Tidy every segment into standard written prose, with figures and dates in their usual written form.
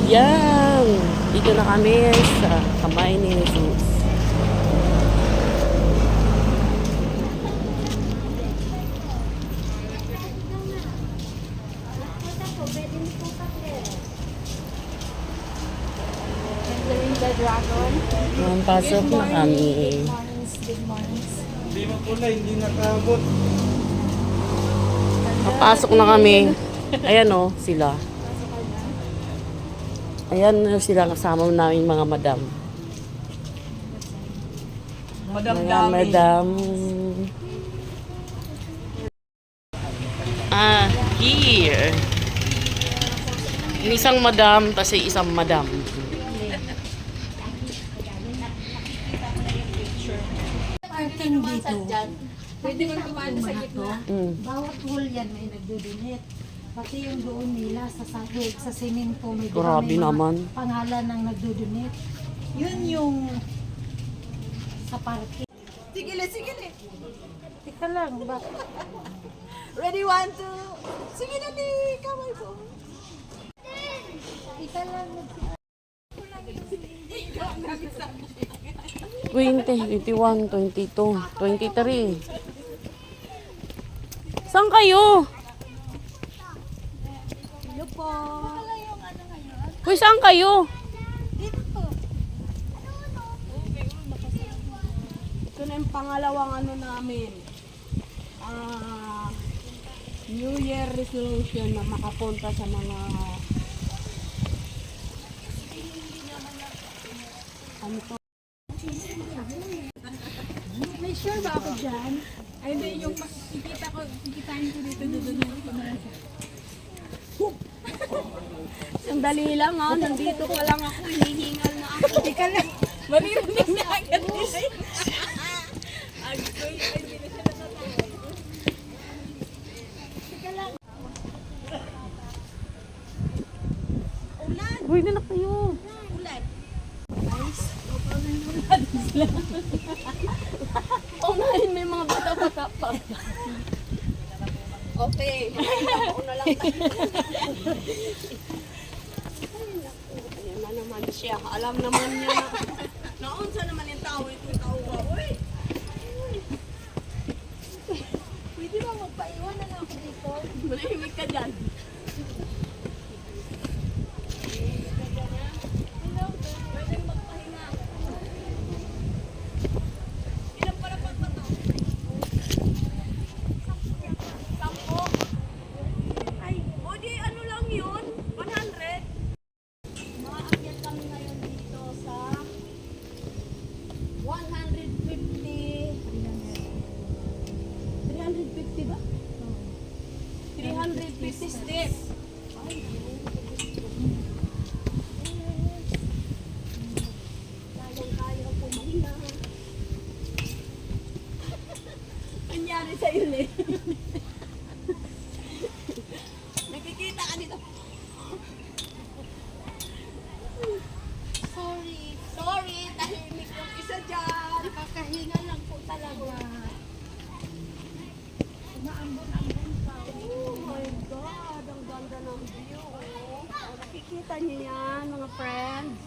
Yan! Dito na kami sa kamay ni Jesus. The dragon. Yan, pasok na kami. Good morning. Hindi mo pula, hindi nakaabot. Papasok na kami. Ayan o, sila. Ayan sila kasama namin mga madam. Madam Mga Dami. madam. Here. Yung isang madam, tapos yung isang madam. Parking dito. Pwede mo kumain sa gitna. Bawat hall yan may nagdodonate. Pati yung doon nila sa sahig, sa semento may Grabe may mga naman. pangalan ng nagdodonate. Yun yung sa parking. Sige, sige. Teka lang, ba? Ready, 1, 2. Sige na ni, kamay po. Teka lang. 20, 21, 22, 23. Saan kayo? Hello po. Uy, saan kayo? Dito po. Ito na yung pangalawang ano namin. New Year resolution na makapunta sa mga ano to? May sure ba ako dyan? Ay, hindi, yung kikitain ko dito, Sandali lang ha, nandito pa lang ako, hinihingal na ako. Teka lang. Maririnig na agad nila. Uy, na kayo. Unahin may mga bata-bata pa. Okay, makita na lang tayo. Ayan na naman siya. Alam naman niya na. Naunsa naman yung tao itong tao ba? Uy! Pwede ba magpaiwan na lang ako dito? Manahimik ka dyan. Ay, o di ano lang yun? 100? Maakyat kami ngayon dito sa 150. 350 ba? 350 steps. Kayang-kaya ko mahina. Nangyari sa'yo, Le. Nakikita ka dito. Sorry, tahimik yung isa dyan. Nakakahinga lang po talaga. Umaambon-ambon pa. Oh my God, ang ganda ng view. Oh. Nakikita niyo yan, mga friends.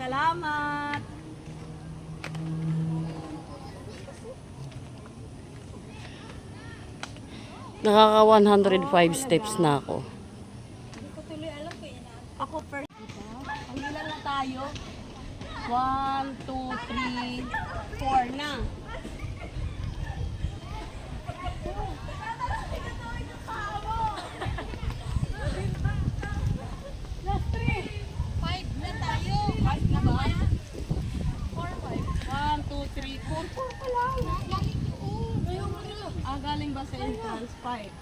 Salamat! Nakaka 105 steps na ako. Hindi ko tuloy alam ko yun. Ako first. Ang ilan na tayo? 1, 2, 3, 4 na. Last 3. 5 na tayo. 5 na ba? 4, 5. 1, 2, 3, 4. 4 pa lang. Ngayon mo na. Galing ba sa entrance? 5.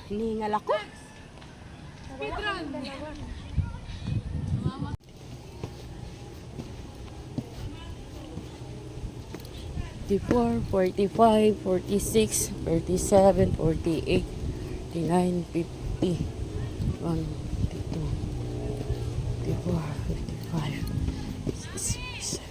Hinihingal ako. Speedrun. 44, 45, 46, 47, 48, 49, 50. 51, 52, 54, 55, 56,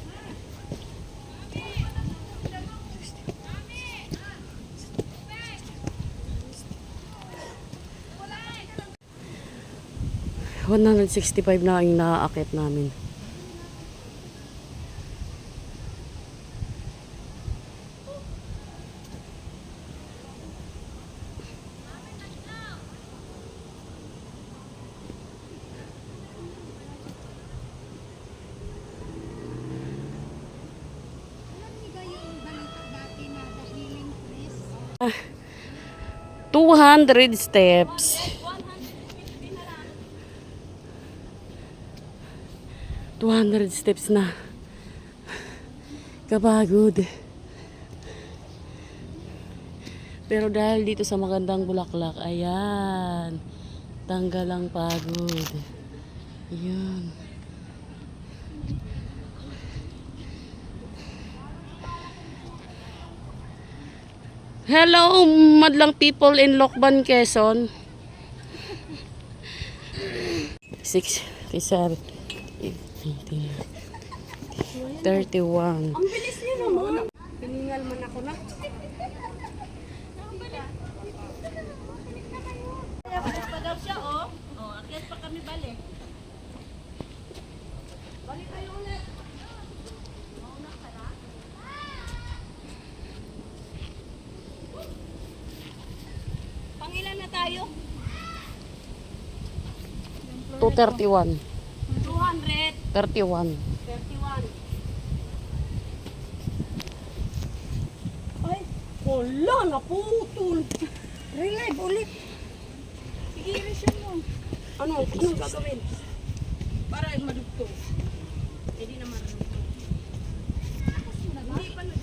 165 na ang naaakit namin. Yung balita dati na the healing place. 200 steps. 200 steps na. Kapagod. Pero dahil dito sa magandang bulaklak, ayan, tanggal ang pagod. Ayan. Hello, madlang people in Lokban, Quezon. 6, 7, 31. Ang bilis niyo naman. Piningal man ako na. Pagod siya, oh. Oh, akyat pa kami balik. Balik kayo ulit. Mauna ka na? Pangilan na tayo? 231. 200. 31. 31. Ay, wala, naputol. Relive ulit. Sige, resume mo. Anong gagawin? Para madugtong. Hindi na marunong. Hindi pa na.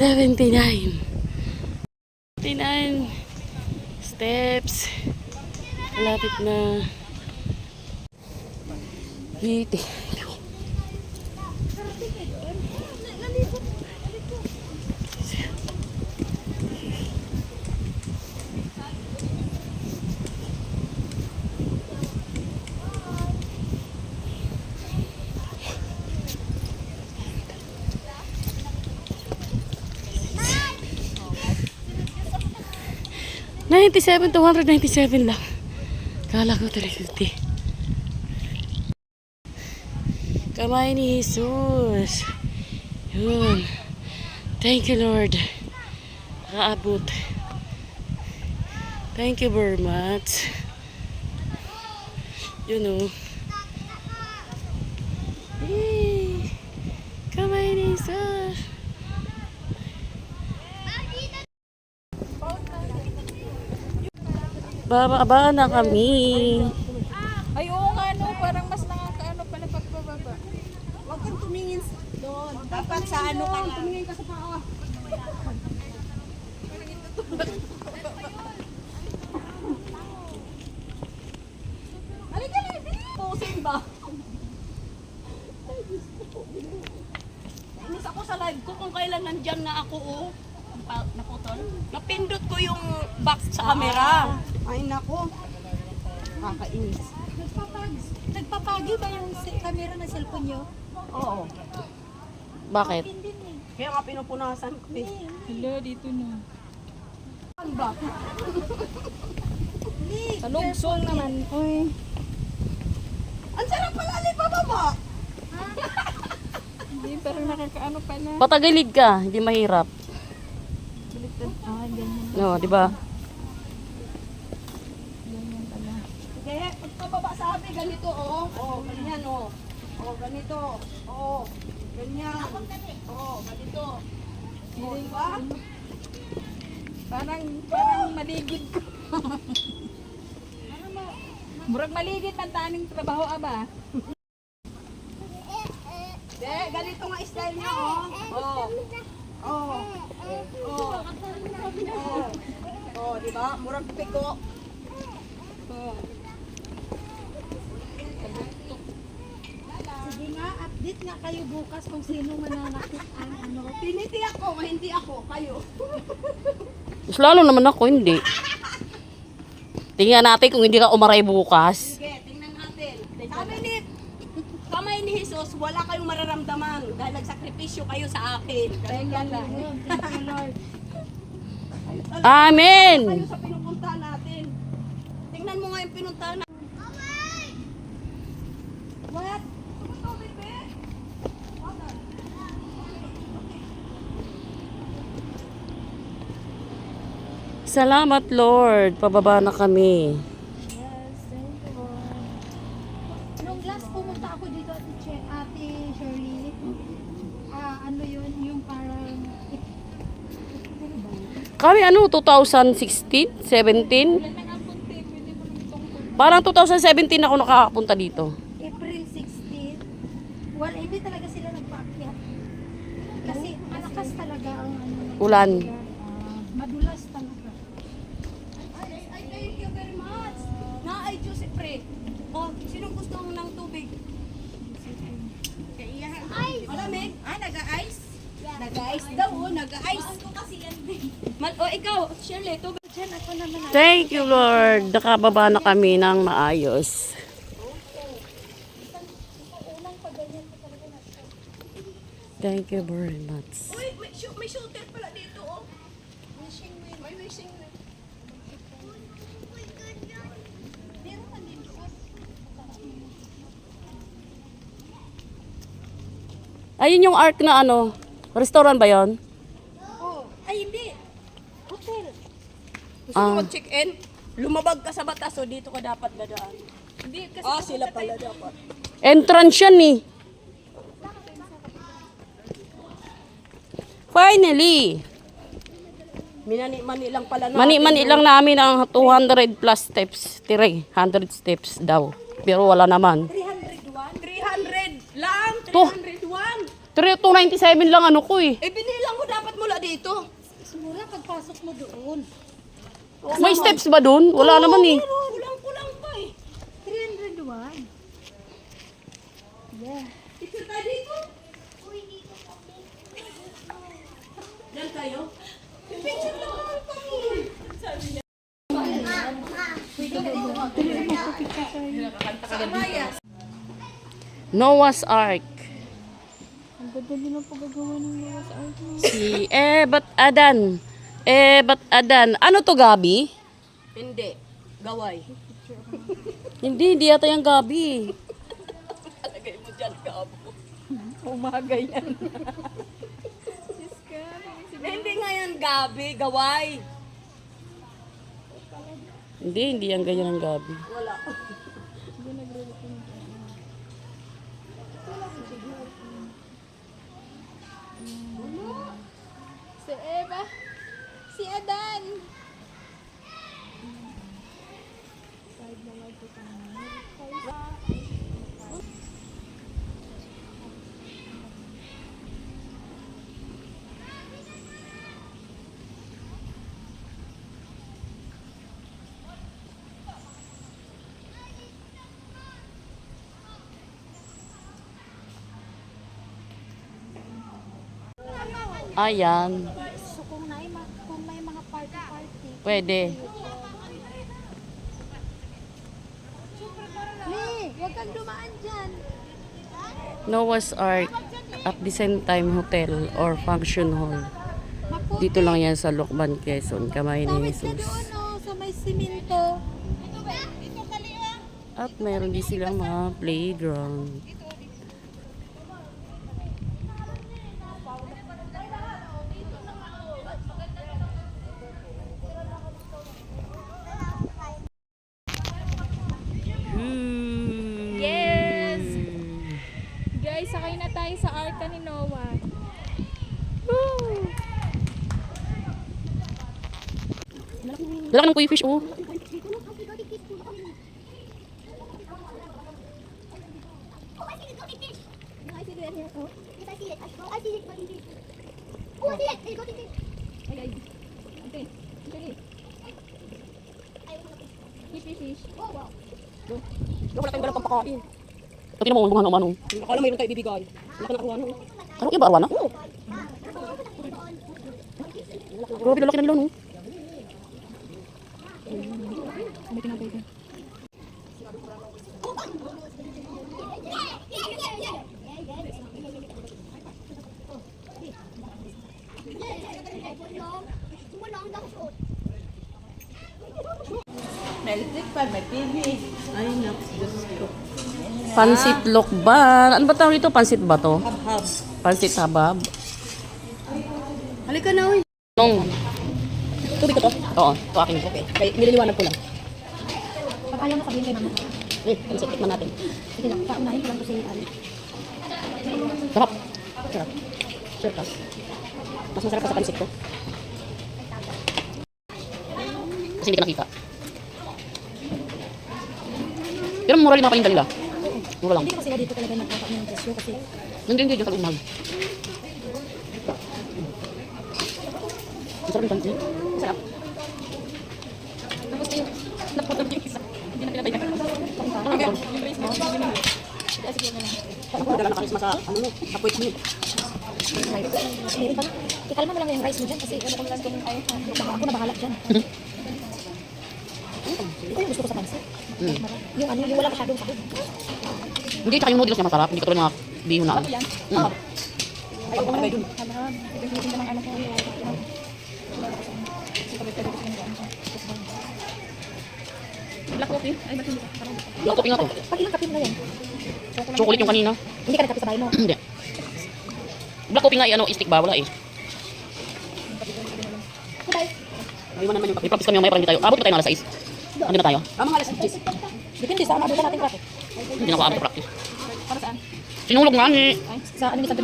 79. 79 steps. Malapit na. 80. $97, 297 lang. Kala ko 350. Kamay ni Jesus. Yun. Thank you, Lord. Nakaabot. Thank you very much. Yun o. Yay! Kamay ni Jesus. Bababa na kami. Ay, oo nga, no. Parang mas nakakaano pala pagbababa. Huwag kang tumingin doon. Dapat sa ano ka lang. Tumingin ka sa paa. Halika na, posing ba? Nainis ako sa live ko kung kailan nandyan na ako, oh. Naputol. Napindot ko yung box sa camera. Ay, nako. Nakakainis. Nagpapagi ba yung camera ng cellphone nyo? Oo. Bakit? Hindi eh. Kaya nga pinupunasan ko eh. Hello, dito na. Ano ba? Talugsong naman. Uy. Ang sarap pala ni bababa. Hindi, parang nakakaano pala. Patagilid ka, hindi mahirap. Ah, ganyan. No, di ba? Ganyan pala. Kaya pagpababa sa amin, ganito oh. Oh, ganyan oh. Oh, ganito. Oh, ganyan. Oh, ganito. Oh, diba? Parang maligid ko. Murag maligid man taning trabaho aba. ganito nga style niya, oh. Oh. Oh. Oh. Oh. Oh, di ba? Murag piko. Oh. Sige nga, update nga kayo bukas kung sino mananakit ang ano. Tiniti ako, hindi ako, kayo. Mas lalo naman ako, hindi. Tingnan natin kung hindi ka umaray bukas. Sige, tingnan natin. Kamay ni Jesus, wala kayong mararamdaman dahil nagsakripisyo kayo sa akin. Kaya yan lang. Thank you, Lord. Amen! Kayo sa pinupuntahan natin. Tingnan mo nga yung pinuntahan natin. What? Salamat, Lord. Pababa na kami. Nung last pumunta ako dito Ate Shirley, ano yun, yung parang, Kami ano, 2016? 17? Parang 2017 ako nakakapunta dito. April 16, well, hindi talaga sila nagpaakyat. Kasi malakas talaga ang ano. Ulan. Madulas talaga. Ay, thank you very much. Na ay Joseph Pre. Oh, sinong gusto mo ng tubig? Ay, malamig. Ah, nag-ice? Nag-ice daw, oh, nag-ice. Kasi yan, oh, ikaw, Shirley, tubig. Diyan ako naman. Thank you, Lord. Nakababa na kami ng maayos. Thank you very much. Uy, may shooter pala dito, oh. May wishing wheel. Ayun yung ark na ano. Restaurant ba yon? Oh, ay hindi. Hotel. Gusto Ah. mo mag-check-in? Lumabag ka sa batas, so dito ka dapat dadaan. Hindi, kasi sila pala dapat. Entrance yan eh. Finally. Mani lang pala na. Mani-mani lang namin ang 200 plus steps. 300 steps daw. Pero wala naman. 300 lang, To. 301. 297 lang ano ko eh. Eh, binilang mo dapat mula dito. Simula pagpasok mo doon. May steps ba dun? Wala naman eh. Kulang-kulang pa eh. 301. Yeah. Picture tayo dito. Yan kayo. Picture lang naman kami. Sabi niya. Noah's Ark. Ang ganda din ang paggagawa ng mga sa akin. Si Ebat Adan. Ebat Adan. Ano to, Gabi? Hindi. Gaway. Hindi yata yung Gabi. Alagay mo dyan, kabo. Umaga yan. Hindi nga yan, Gabi. Gaway. Hindi yan ganyan ang Gabi. Wala. Si Eva. Si Adan. Ayan. So kung may mga party-party, Pwede. huwag kang dumaan dyan. Noah's Ark. At the same time, hotel or function hall. Dito lang yan sa Lokban, Quezon. Kamay ni Tawid ka Jesus. doon, oh, sa may simento. At meron din silang mga playground. Yes! Guys, sakay na tayo sa arka ni Noah. Lalaki ng kuy fish, oh. I see it here. Oh, yes, I see it. I see it, but it is. Oh, I see it. There you go, there you go. Hey guys. Okay. Actually, I want to fish. fish. Oh, wow. Wala tayong ganang pampakain. Pati mo, mga ano. Akala mayroon tayo ibibigay. Wala ka nakakuha no. Anong iba, arwana? Grabe, lalaki na nila, no? Ay, naku, Diyos ko. Pansit lokban. Ano ba tawag ito? Pansit ba to? Hab-hab. Pansit habab. Halika na, uy. Nung, Tubig ko to. oo, ito akin. Okay. Kaya nililiwanag ko lang. Pag ayaw mo sabihin kay mama. Pansit, tikman natin. Sige lang, paunahin ko lang to si Ali. Sarap. Sarap. Sure ka. Mas masarap pa sa pansit ko. Kasi hindi ka nakita. Pero mura rin mga palinda nila. Mura lang. Hindi ko sila dito talaga nagkakaroon ng presyo kasi Hindi, dyan sa umag. Ang sarap ng pansit. Masarap. Tapos kayo, naputol yung isa. Hindi na pinatay. Dala na karisma sa, ano no, apoy mo. meron pa. Ikalma mo lang yung rice mo dyan kasi ano kung lang kung ay ako na bahala dyan. Ito yung gusto ko sa pansit. Yung ano, yung wala masyadong sakit. Hindi, tsaka yung noodles niya masarap. Hindi ka tulad ng mga bihon na ano. Ay, ako palagay dun. Black coffee. Ay, ba't hindi? Black coffee nga to. Pag ilang kape mo na yan? Chocolate yung kanina. Hindi ka nagkape sa bahay mo. Hindi. Black coffee nga ano, stick ba? Wala eh. May man naman yung May practice kami mamaya para hindi tayo. Abot pa tayo ng alas 6. Ano na tayo? mga alas 10. Depende sa abutan natin traffic. Hindi na ako abot sa practice. Para saan? Sinulog nga ni. Sa ano ni Santo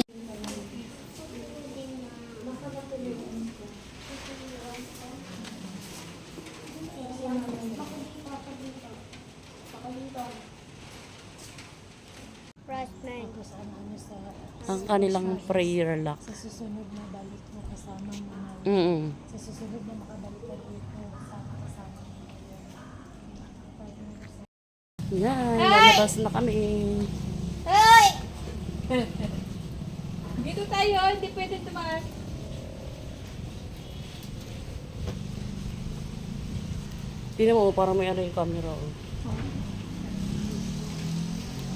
Press 9. Ang kanilang prayer lock. Sa susunod na balik mo kasama mo na. Sa susunod na makabalik ka dito kasama mo. Yan, lalabas na kami. Dito tayo. Hindi pwede tumaas. Tingnan mo, parang may ano yung camera. Oh.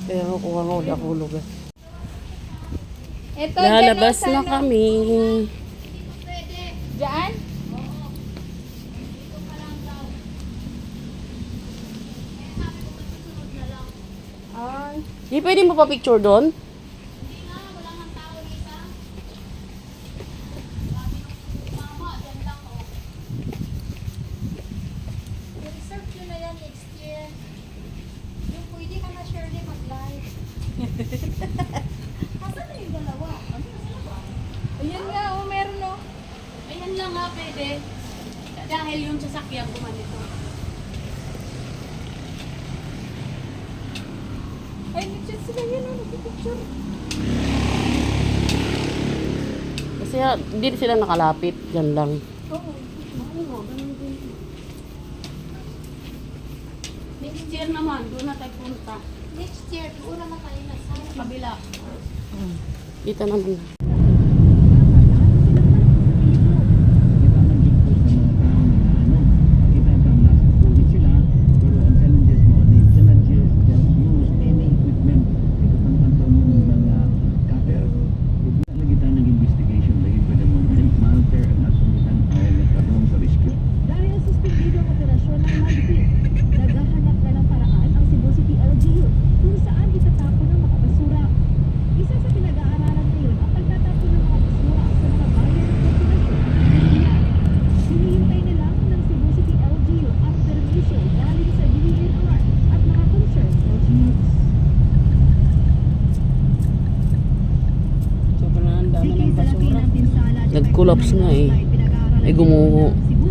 Pero kuha nga, wala akong hulog. Ito, Lalabas dyan, na oh, sa ano. kami. Diyan? Ay. Di pwede mo pa picture doon? I-reserve nyo na yan next year. Yung pwede ka na share din mag-live. Asan na yung dalawa? Ayan nga, oh, meron oh. Ayan lang nga pwede. Dahil yung sasakyan gumanito. Ay, nag-chat sila yun, oh, nag-picture. Kasi hindi sila nakalapit. Yan lang. Next year naman, doon na tayo punta. Next year, siguro na kayo na sa Kabila. Dito naman. Dahil suspendido ang operasyon ng Magpit, naghahanap na ng paraan ang Cebu City LGU kung saan itatapon ang mga basura. Isa sa pinag-aaralan ngayon ang pagtatapon ng mga basura sa mga bayan at populasyon. Hinihintay na lang ng Cebu City LGU ang permission galing sa DENR at mga concerned LGUs. Sobrang ang dami Sige ng sa laki basura. ng pinsala at Nag-collapse nga eh. pinag-aaralan Ay, gumuho. ng Cebu